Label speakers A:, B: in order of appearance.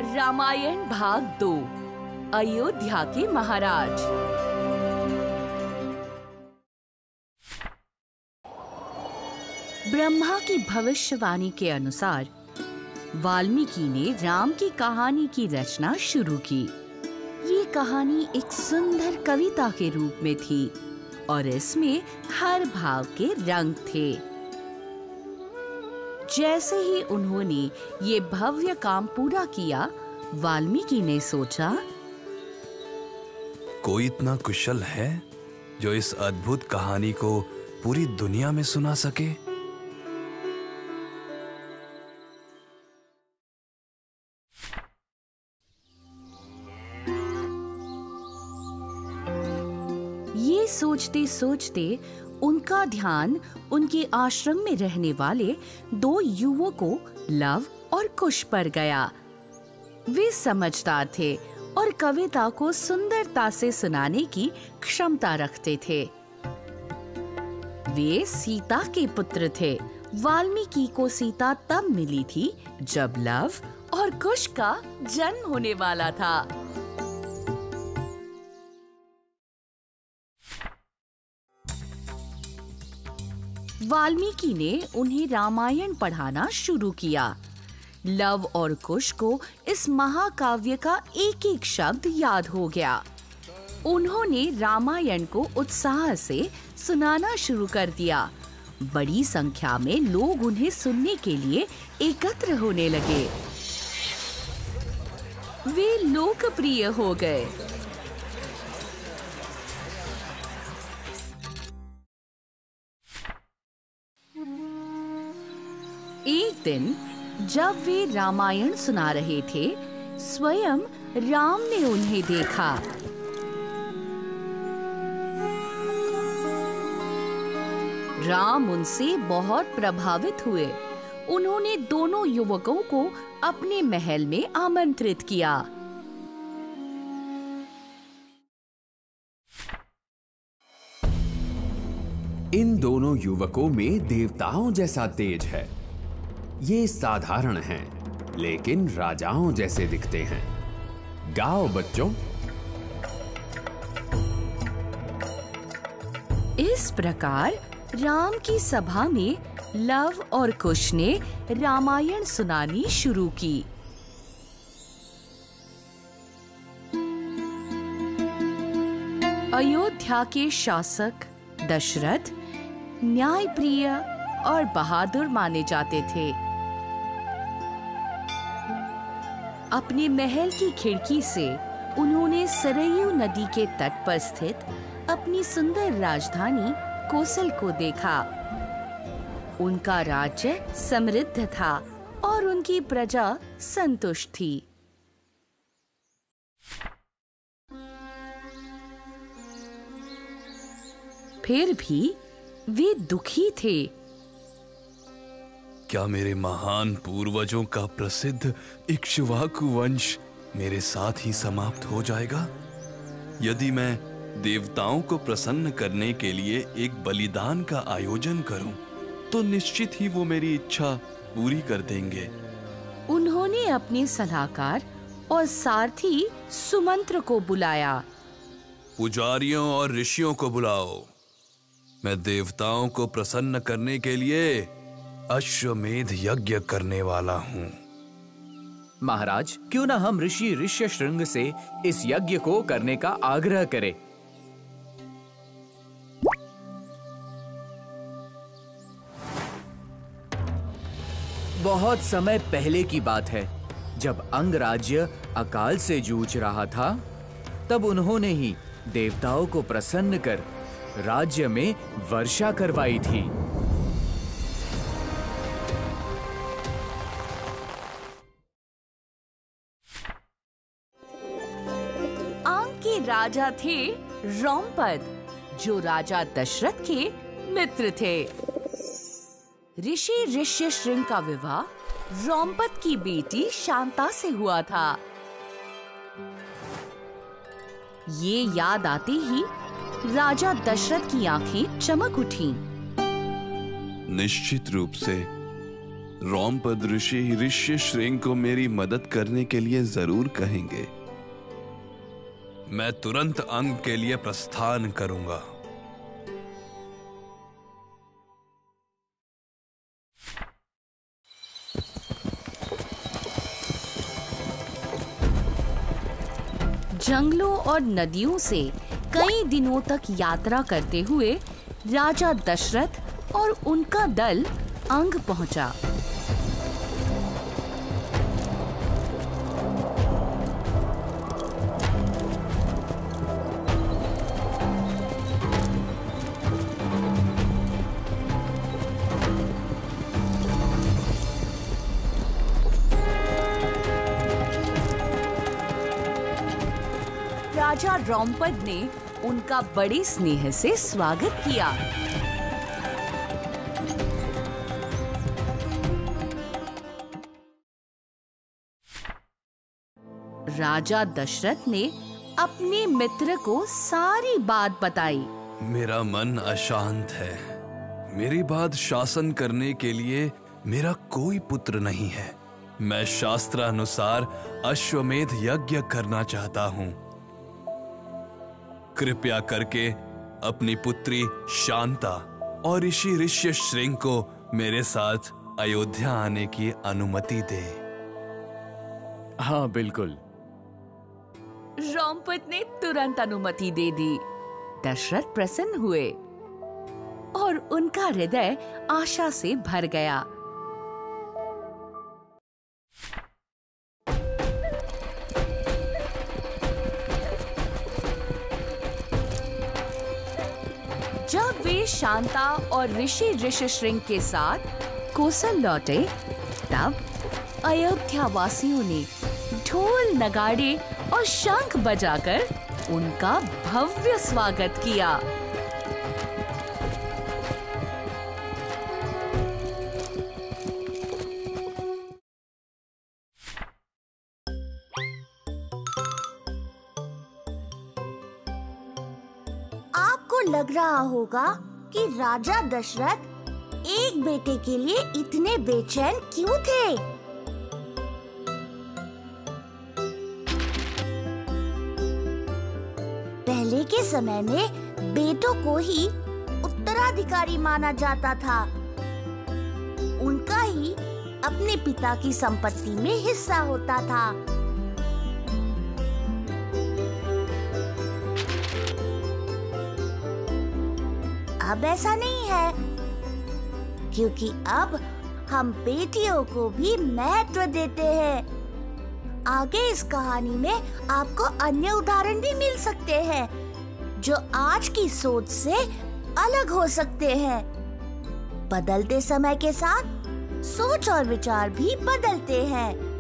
A: रामायण भाग 2 अयोध्या के महाराज। ब्रह्मा की भविष्यवाणी के अनुसार वाल्मीकि ने राम की कहानी की रचना शुरू की। ये कहानी एक सुंदर कविता के रूप में थी और इसमें हर भाव के रंग थे। जैसे ही उन्होंने ये भव्य काम पूरा किया, वाल्मीकि ने सोचा,
B: कोई इतना कुशल है जो इस अद्भुत कहानी को पूरी दुनिया में सुना सके।
A: ये सोचते सोचते उनका ध्यान उनके आश्रम में रहने वाले 2 युवकों लव और कुश पर गया। वे समझदार थे और कविता को सुंदरता से सुनाने की क्षमता रखते थे। वे सीता के पुत्र थे। वाल्मीकि को सीता तब मिली थी जब लव और कुश का जन्म होने वाला था। वाल्मीकि ने उन्हें रामायण पढ़ाना शुरू किया। लव और कुश को इस महाकाव्य का एक एक शब्द याद हो गया। उन्होंने रामायण को उत्साह से सुनाना शुरू कर दिया। बड़ी संख्या में लोग उन्हें सुनने के लिए एकत्र होने लगे। वे लोकप्रिय हो गए। एक दिन जब वे रामायण सुना रहे थे, स्वयं राम ने उन्हें देखा। राम उनसे बहुत प्रभावित हुए। उन्होंने दोनों युवकों को अपने महल में आमंत्रित किया।
C: इन दोनों युवकों में देवताओं जैसा तेज है। ये साधारण हैं, लेकिन राजाओं जैसे दिखते हैं। गाओ बच्चों।
A: इस प्रकार राम की सभा में लव और कुश ने रामायण सुनानी शुरू की। अयोध्या के शासक दशरथ न्यायप्रिय और बहादुर माने जाते थे। अपने महल की खिड़की से उन्होंने सरयू नदी के तट पर स्थित अपनी सुंदर राजधानी कोसल को देखा। उनका राज्य समृद्ध था और उनकी प्रजा संतुष्ट थी। फिर भी वे दुखी थे।
B: क्या मेरे महान पूर्वजों का प्रसिद्ध इक्ष्वाकु वंश मेरे साथ ही समाप्त हो जाएगा? यदि मैं देवताओं को प्रसन्न करने के लिए एक बलिदान का आयोजन करूं, तो निश्चित ही वो मेरी इच्छा पूरी कर देंगे।
A: उन्होंने अपने सलाहकार और सारथी सुमंत्र को बुलाया।
B: पुजारियों और ऋषियों को बुलाओ। मैं देवताओं को प्रसन्न करने के लिए अश्वमेध यज्ञ करने वाला हूँ।
D: महाराज, क्यों ना हम ऋषि ऋष्यशृंग से इस यज्ञ को करने का आग्रह करें। बहुत समय पहले की बात है, जब अंगराज्य अकाल से जूझ रहा था, तब उन्होंने ही देवताओं को प्रसन्न कर राज्य में वर्षा करवाई थी।
A: के राजा थे रोमपद, जो राजा दशरथ के मित्र थे। ऋषि ऋष्यशृंग का विवाह रोमपद की बेटी शांता से हुआ था। ये याद आते ही राजा दशरथ की आंखें चमक उठीं।
B: निश्चित रूप से रोमपद ऋषि ऋष्यशृंग को मेरी मदद करने के लिए जरूर कहेंगे। मैं तुरंत अंग के लिए प्रस्थान करूंगा।
A: जंगलों और नदियों से कई दिनों तक यात्रा करते हुए राजा दशरथ और उनका दल अंग पहुंचा। राजा रोमपद ने उनका बड़े स्नेह से स्वागत किया। राजा दशरथ ने अपने मित्र को सारी बात बताई।
B: मेरा मन अशांत है। मेरी बाद शासन करने के लिए मेरा कोई पुत्र नहीं है। मैं शास्त्रानुसार अश्वमेध यज्ञ करना चाहता हूँ। कृपया करके अपनी पुत्री शांता और ऋषि ऋष्यशृंग को मेरे साथ अयोध्या आने की अनुमति दे।
D: हाँ बिल्कुल।
A: रोमपद ने तुरंत अनुमति दे दी। दशरथ प्रसन्न हुए और उनका हृदय आशा से भर गया। जब वे शांता और ऋषि ऋष्यशृंग के साथ कोसल लौटे, तब अयोध्या वासियों ने ढोल नगाड़े और शंख बजाकर उनका भव्य स्वागत किया।
E: आपको लग रहा होगा कि राजा दशरथ एक बेटे के लिए इतने बेचैन क्यों थे? पहले के समय में बेटों को ही उत्तराधिकारी माना जाता था। उनका ही अपने पिता की संपत्ति में हिस्सा होता था। अब ऐसा नहीं है, क्योंकि अब हम बेटियों को भी महत्व देते हैं। आगे इस कहानी में आपको अन्य उदाहरण भी मिल सकते हैं, जो आज की सोच से अलग हो सकते हैं। बदलते समय के साथ सोच और विचार भी बदलते हैं।